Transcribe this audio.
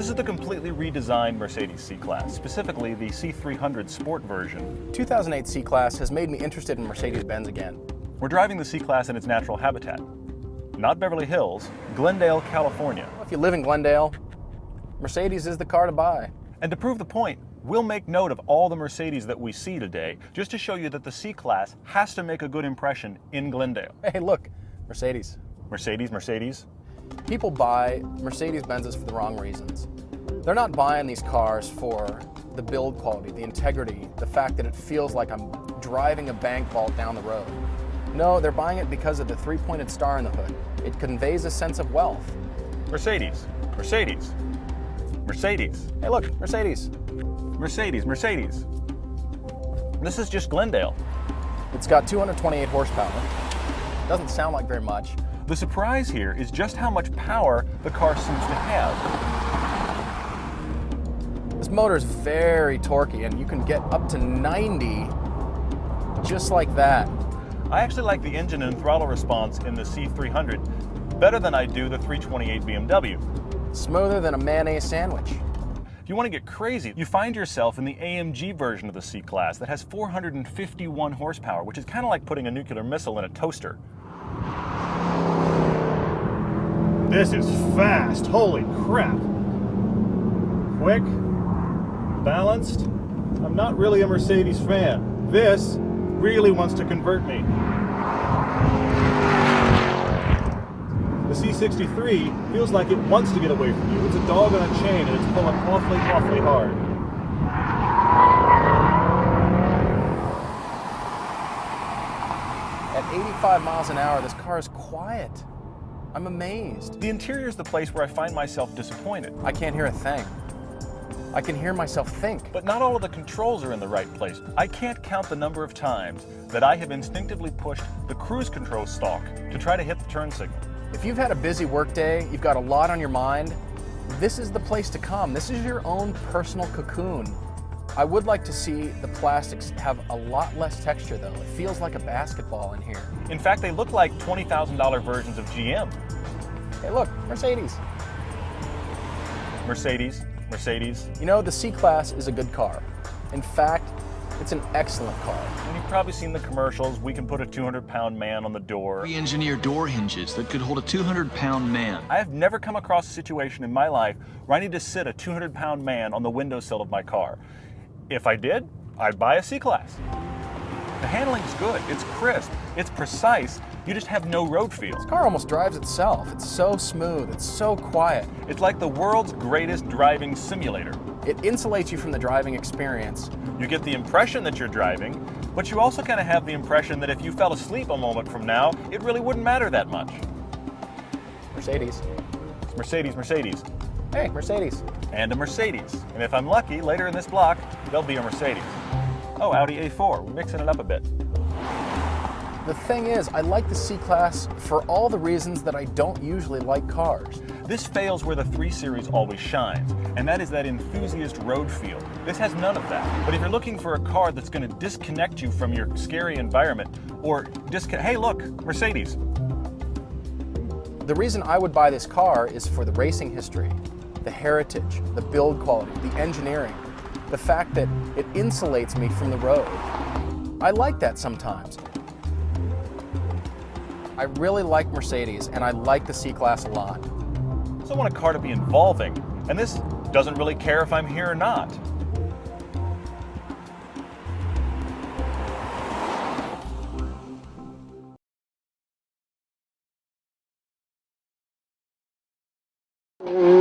This is the completely redesigned Mercedes C-Class, specifically the C300 Sport version. 2008 C-Class has made me interested in Mercedes-Benz again. We're driving the C-Class in its natural habitat. Not Beverly Hills, Glendale, California. If you live in Glendale, Mercedes is the car to buy. And to prove the point, we'll make note of all the Mercedes that we see today, just to show you that the C-Class has to make a good impression in Glendale. Hey, look, Mercedes. Mercedes, Mercedes. People buy Mercedes-Benzes for the wrong reasons. They're not buying these cars for the build quality, the integrity, the fact that it feels like I'm driving a bank vault down the road. No, they're buying it because of the three-pointed star in the hood. It conveys a sense of wealth. Mercedes, Mercedes, Mercedes. Hey, look, Mercedes. Mercedes, Mercedes. This is just Glendale. It's got 228 horsepower. Doesn't sound like very much. The surprise here is just how much power the car seems to have. This motor is very torquey, and you can get up to 90 just like that. I actually like the engine and throttle response in the C300 better than I do the 328 BMW. Smoother than a mayonnaise sandwich. If you want to get crazy, you find yourself in the AMG version of the C-Class that has 451 horsepower, which is kind of like putting a nuclear missile in a toaster. This is fast, holy crap. Quick, balanced. I'm not really a Mercedes fan. This really wants to convert me. The C63 feels like it wants to get away from you. It's a dog on a chain and it's pulling awfully, awfully hard. At 85 miles an hour, this car is quiet. I'm amazed. The interior is the place where I find myself disappointed. I can't hear a thing. I can hear myself think. But not all of the controls are in the right place. I can't count the number of times that I have instinctively pushed the cruise control stalk to try to hit the turn signal. If you've had a busy workday, you've got a lot on your mind, this is the place to come. This is your own personal cocoon. I would like to see the plastics have a lot less texture though. It feels like a basketball in here. In fact, they look like $20,000 versions of GM. Hey look, Mercedes. Mercedes, Mercedes. You know, the C-Class is a good car. In fact, it's an excellent car. And you've probably seen the commercials. We can put a 200-pound man on the door. We engineer door hinges that could hold a 200-pound man. I have never come across a situation in my life where I need to sit a 200-pound man on the windowsill of my car. If I did, I'd buy a C-Class. The handling's good, it's crisp, it's precise, you just have no road feel. This car almost drives itself. It's so smooth, it's so quiet. It's like the world's greatest driving simulator. It insulates you from the driving experience. You get the impression that you're driving, but you also kind of have the impression that if you fell asleep a moment from now, it really wouldn't matter that much. Mercedes. Mercedes, Mercedes. Hey, Mercedes. And a Mercedes. And if I'm lucky, later in this block, there'll be a Mercedes. Oh, Audi A4, we're mixing it up a bit. The thing is, I like the C-Class for all the reasons that I don't usually like cars. This fails where the 3 Series always shines, and that is that enthusiast road feel. This has none of that. But if you're looking for a car that's going to disconnect you from your scary environment, or hey look, Mercedes. The reason I would buy this car is for the racing history, the heritage, the build quality, the engineering, the fact that it insulates me from the road. I like that sometimes. I really like Mercedes, and I like the C-Class a lot. So I want a car to be involving, and this doesn't really care if I'm here or not. Mm.